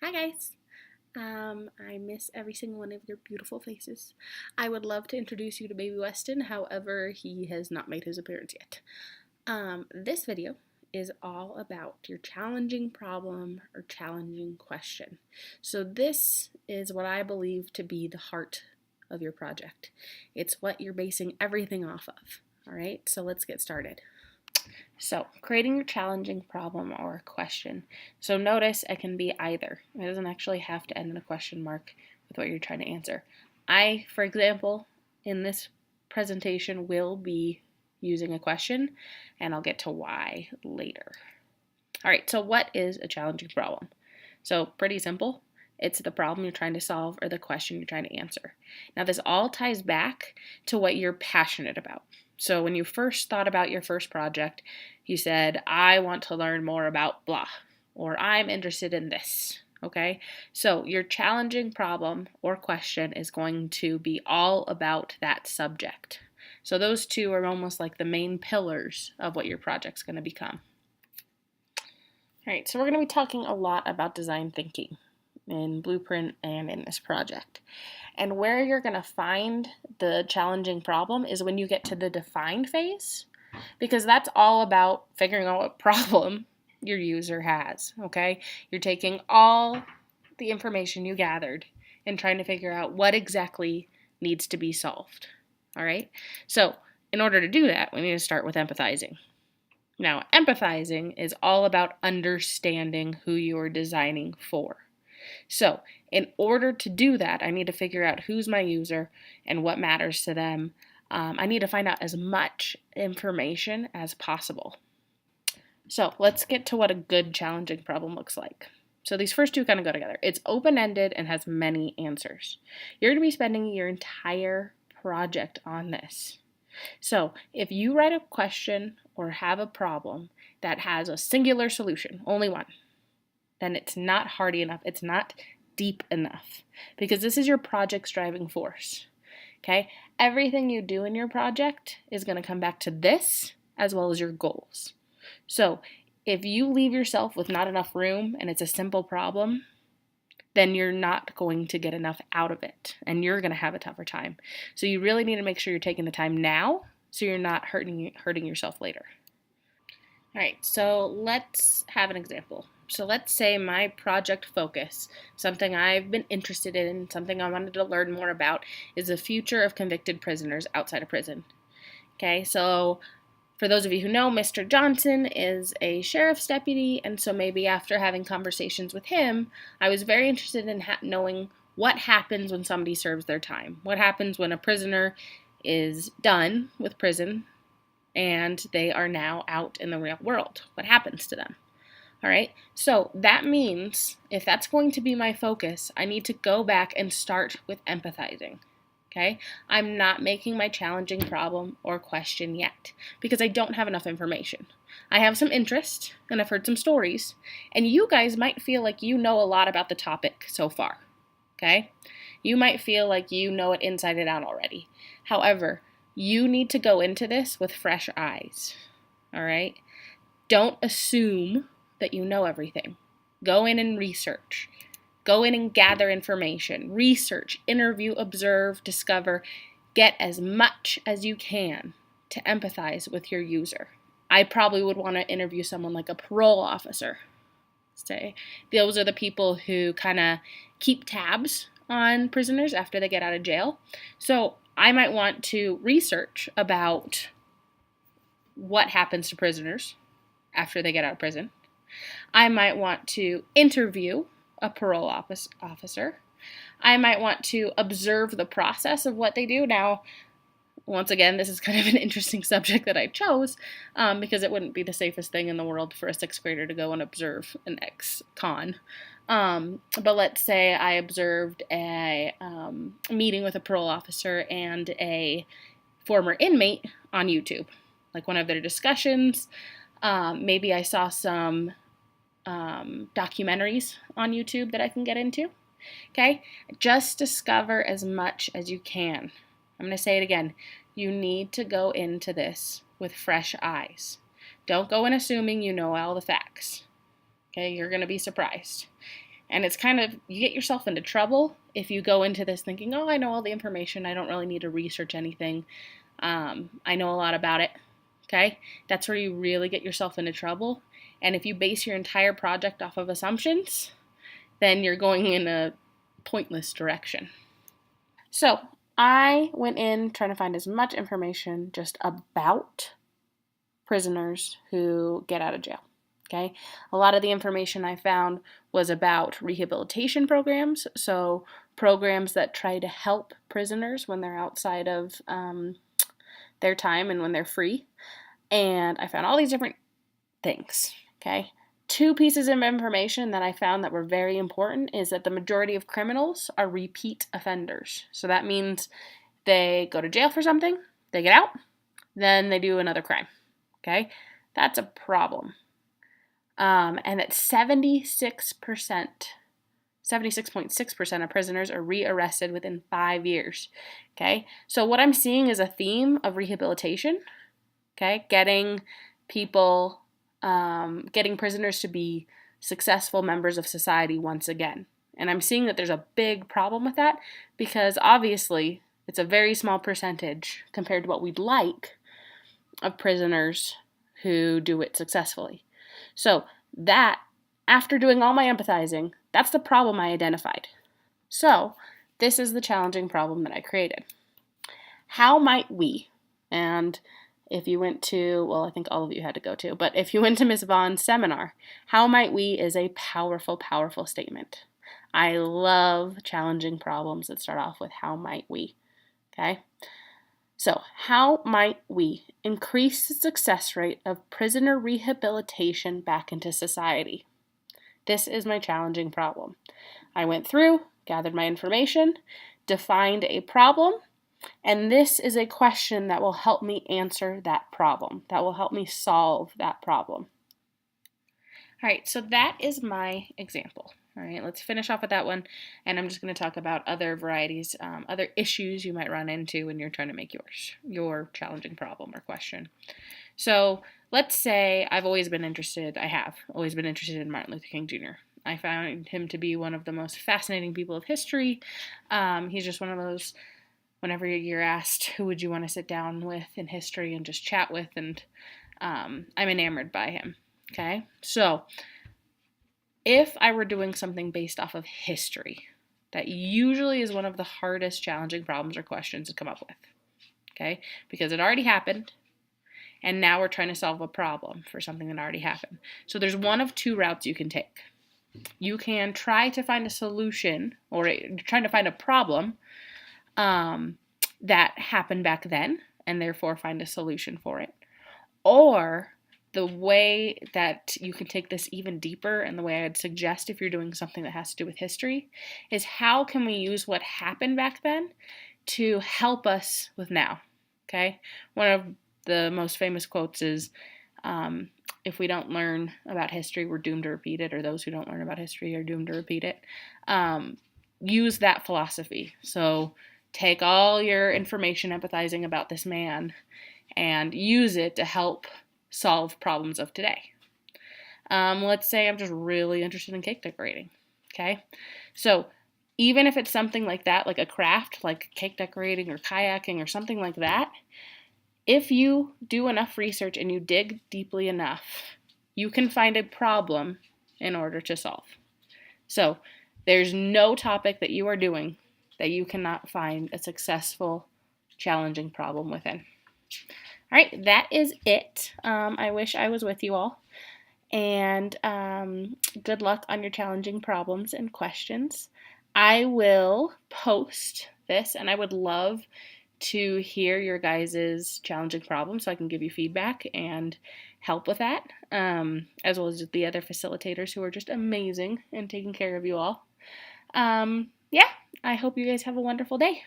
Hi guys. I miss every single one of your beautiful faces. I would love to introduce you to Baby Weston, however, he has not made his appearance yet. This video is all about your challenging problem or challenging question. So this is what I believe to be the heart of your project. It's what you're basing everything off of. All right, so let's get started. So, creating your challenging problem or question. So notice it can be either. It doesn't actually have to end in a question mark with what you're trying to answer. I, for example, in this presentation will be using a question, and I'll get to why later. All right, so what is a challenging problem? So pretty simple. It's the problem you're trying to solve or the question you're trying to answer. Now this all ties back to what you're passionate about. So when you first thought about your first project, you said, I want to learn more about blah, or I'm interested in this, okay? So your challenging problem or question is going to be all about that subject. So those two are almost like the main pillars of what your project's going to become. All right, so we're going to be talking a lot about design thinking in Blueprint and in this project. And where you're going to find the challenging problem is when you get to the define phase, because that's all about figuring out what problem your user has, okay? You're taking all the information you gathered and trying to figure out what exactly needs to be solved, all right? So in order to do that, we need to start with empathizing. Now, empathizing is all about understanding who you're designing for. So, in order to do that, I need to figure out who's my user and what matters to them. I need to find out as much information as possible. So, let's get to what a good challenging problem looks like. So, these first two kind of go together. It's open-ended and has many answers. You're going to be spending your entire project on this. So, if you write a question or have a problem that has a singular solution, only one, then it's not hardy enough. It's not deep enough because this is your project's driving force. Okay? Everything you do in your project is going to come back to this as well as your goals. So, if you leave yourself with not enough room and it's a simple problem, then you're not going to get enough out of it and you're going to have a tougher time. So you really need to make sure you're taking the time now so you're not hurting yourself later. All right, so let's have an example. So let's say my project focus, something I've been interested in, something I wanted to learn more about, is the future of convicted prisoners outside of prison. Okay, so for those of you who know, Mr. Johnson is a sheriff's deputy, and so maybe after having conversations with him, I was very interested in knowing what happens when somebody serves their time. What happens when a prisoner is done with prison and they are now out in the real world? What happens to them? All right, so that means if that's going to be my focus, I need to go back and start with empathizing. Okay, I'm not making my challenging problem or question yet because I don't have enough information. I have some interest and I've heard some stories, and you guys might feel like you know a lot about the topic so far. Okay, you might feel like you know it inside and out already. However, you need to go into this with fresh eyes. All right, don't assume that you know everything. Go in and research. Go in and gather information, research, interview, observe, discover. Get as much as you can to empathize with your user. I probably would want to interview someone like a parole officer. Say, those are the people who kind of keep tabs on prisoners after they get out of jail. So I might want to research about what happens to prisoners after they get out of prison. I might want to interview a parole officer. I might want to observe the process of what they do. Now, once again, this is kind of an interesting subject that I chose because it wouldn't be the safest thing in the world for a sixth grader to go and observe an ex-con. But let's say I observed a meeting with a parole officer and a former inmate on YouTube, like one of their discussions. Maybe I saw some documentaries on YouTube that I can get into. Okay, just discover as much as you can. I'm going to say it again. You need to go into this with fresh eyes. Don't go in assuming you know all the facts. Okay, you're going to be surprised. And it's kind of, you get yourself into trouble if you go into this thinking, oh, I know all the information. I don't really need to research anything. I know a lot about it. Okay? That's where you really get yourself into trouble. And if you base your entire project off of assumptions, then you're going in a pointless direction. So I went in trying to find as much information just about prisoners who get out of jail. Okay, a lot of the information I found was about rehabilitation programs, so programs that try to help prisoners when they're outside of their time and when they're free. And I found all these different things. Okay, two pieces of information that I found that were very important is that the majority of criminals are repeat offenders. So that means they go to jail for something, they get out, then they do another crime. Okay, that's a problem. And that 76.6% of prisoners are rearrested within 5 years. Okay, so what I'm seeing is a theme of rehabilitation. Okay, getting prisoners to be successful members of society once again. And I'm seeing that there's a big problem with that because obviously it's a very small percentage compared to what we'd like of prisoners who do it successfully. So that, after doing all my empathizing, that's the problem I identified. So this is the challenging problem that I created. How might we, and if you went to, well, I think all of you had to go to, but if you went to Ms. Vaughn's seminar, how might we is a powerful, powerful statement. I love challenging problems that start off with how might we, okay? So, how might we increase the success rate of prisoner rehabilitation back into society? This is my challenging problem. I went through, gathered my information, defined a problem, and this is a question that will help me answer that problem, that will help me solve that problem. All right, so that is my example. All right, let's finish off with that one, and I'm just going to talk about other varieties, other issues you might run into when you're trying to make your challenging problem or question. So let's say I have always been interested in Martin Luther King Jr. I found him to be one of the most fascinating people of history. He's just one of those, whenever you're asked who would you want to sit down with in history and just chat with, and I'm enamored by him. Okay, so if I were doing something based off of history, that usually is one of the hardest challenging problems or questions to come up with, okay? Because it already happened, and now we're trying to solve a problem for something that already happened. So there's one of two routes you can take. You can try to find a solution, or trying to find a problem that happened back then, and therefore find a solution for it. Or the way that you can take this even deeper, and the way I'd suggest if you're doing something that has to do with history, is how can we use what happened back then to help us with now, okay? One of the most famous quotes is, if we don't learn about history, we're doomed to repeat it, or those who don't learn about history are doomed to repeat it. Use that philosophy. So take all your information empathizing about this man and use it to help solve problems of today. Let's say I'm just really interested in cake decorating, okay? So even if it's something like that, like a craft, like cake decorating or kayaking or something like that, if you do enough research and you dig deeply enough, you can find a problem in order to solve. So there's no topic that you are doing that you cannot find a successful, challenging problem within. All right, that is it. I wish I was with you all. And good luck on your challenging problems and questions. I will post this, and I would love to hear your guys' challenging problems so I can give you feedback and help with that, as well as the other facilitators who are just amazing in taking care of you all. Yeah, I hope you guys have a wonderful day.